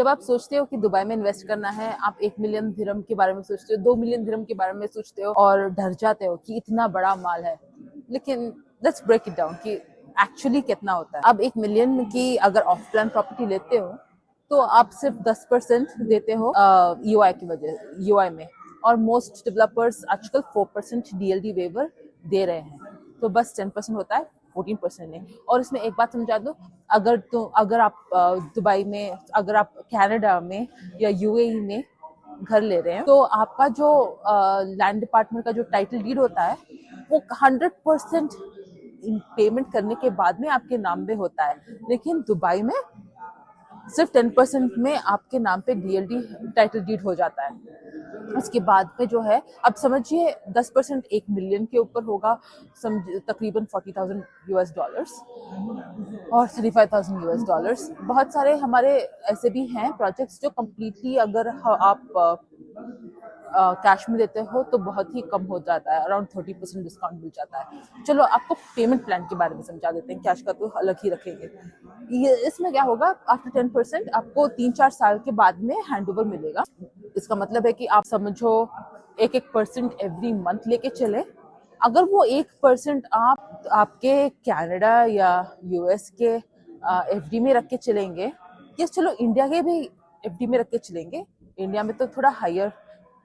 आप सोचते हो कि दुबई में इन्वेस्ट करना है, आप 1 मिलियन दिरहम के बारे में सोचते हो, 2 मिलियन दिरहम के बारे में सोचते हो और डर जाते हो कि इतना बड़ा माल है। लेकिन लेट्स ब्रेक इट डाउन कि एक्चुअली कितना होता है। अब 1 मिलियन की अगर ऑफ प्लान प्रॉपर्टी लेते हो तो आप सिर्फ 10% देते हो यूआई की वजह, यूआई में, और मोस्ट डेवलपर्स आजकल 4% डीएलडी वेवर दे रहे हैं, तो बस 10% होता है, 14% नहीं। और इसमें एक बात समझा दो, अगर आप दुबई में, अगर आप कनाडा में या यूएई में घर ले रहे हैं तो आपका जो लैंड डिपार्टमेंट का जो टाइटल डीड होता है वो 100% पेमेंट करने के बाद में आपके नाम पे होता है, लेकिन दुबई में सिर्फ 10% में आपके नाम पे डीएलडी टाइटल डीड हो जाता है। उसके बाद में जो है, अब समझिए 10% 1 मिलियन के ऊपर होगा, तकरीबन $40,000 और $35,000। बहुत सारे हमारे ऐसे भी हैं प्रोजेक्ट्स जो कम्प्लीटली अगर आप कैश में देते हो तो बहुत ही कम हो जाता है, अराउंड 30% डिस्काउंट मिल जाता है। चलो आपको पेमेंट प्लान के बारे में समझा देते हैं, कैश का तो अलग ही रखेंगे। ये इसमें क्या होगा, आफ्टर 10% आपको 3-4 साल के बाद में हैंड ओवर मिलेगा। इसका मतलब है कि आप समझो 1% एवरी मंथ लेके चले। अगर वो 1% आप आपके कनाडा या यूएस के एफडी में रख के चलेंगे, या चलो इंडिया के भी एफडी में रख के चलेंगे, इंडिया में तो थोड़ा हायर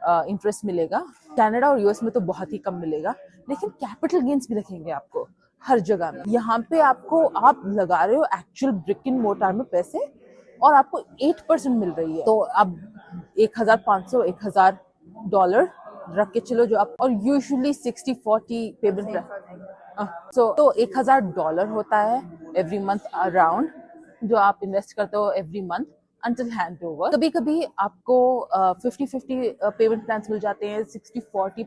इंटरेस्ट मिलेगा, कनाडा और यूएस में तो बहुत ही कम मिलेगा, लेकिन कैपिटल गेन्स भी रखेंगे आपको हर जगह में। यहाँ पे आप लगा रहे हो एक्चुअल ब्रिक इन मोर्टार में पैसे और आपको 8% मिल रही है। तो अब $1,500 $1,000 रख के चलो जो आप, और यूजुअली 60-40 पेमेंट तो $1,000 होता है एवरी मंथ अराउंड, जो आप इन्वेस्ट करते हो every month until hand over. कभी कभी आपको 50-50 पेमेंट प्लान्स मिल जाते हैं, 60-40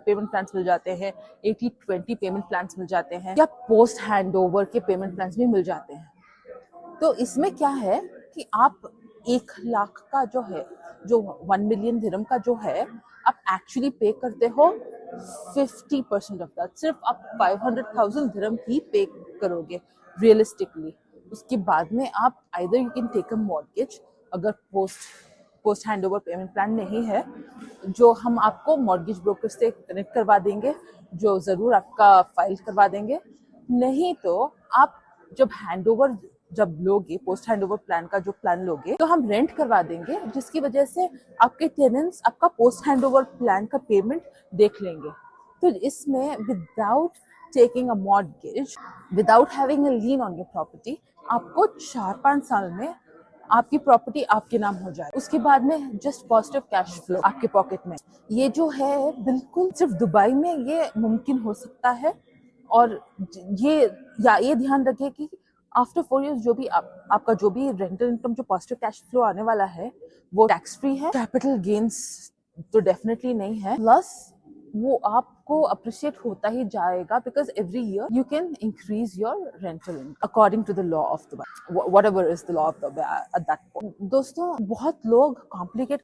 पेमेंट प्लान्स मिल जाते हैं, 80-20 पेमेंट प्लान्स मिल जाते हैं, या पोस्ट हैंड ओवर के पेमेंट प्लान्स भी मिल जाते हैं। तो इसमें क्या है कि आप 1 लाख का जो है, जो 1 मिलियन दिरहम का जो है, आप एक्चुअली पे करते हो 50% ऑफ दैट। सिर्फ आप 500,000 दिरहम ही पे करोगे रियलिस्टिकली। उसके बाद में आप either you can take a mortgage, अगर post hand over payment plan नहीं है, जो हम आपको मॉर्गेज ब्रोकर से कनेक्ट करवा देंगे, जो ज़रूर आपका फाइल करवा देंगे। नहीं तो आप जब लोगे पोस्ट हैंड ओवर प्लान का जो प्लान लोगे, तो हम रेंट करवा देंगे, जिसकी वजह से आपके टेनेंट्स आपका पोस्ट हैंड ओवर प्लान का पेमेंट देख लेंगे। तो इसमें without taking a mortgage, without having a lean on your property, आपको 4-5 साल में आपकी प्रॉपर्टी आपके नाम हो जाए। उसके बाद में जस्ट पॉजिटिव कैश फ्लो आपके पॉकेट में। ये जो है बिल्कुल सिर्फ दुबई में ये मुमकिन हो सकता है। और ये ध्यान रखिए कि आफ्टर 4 years जो भी आपका जो भी रेंटल इनकम, जो पॉजिटिव कैश फ्लो आने वाला है, वो टैक्स फ्री है। कैपिटल गेन्स तो डेफिनेटली नहीं है, प्लस वो आपको अप्रिशिएट होता ही जाएगा, because every year you can increase your rental income according to the law of Dubai, whatever is the law of Dubai at that point. दोस्तों, बहुत लोग कॉम्प्लिकेट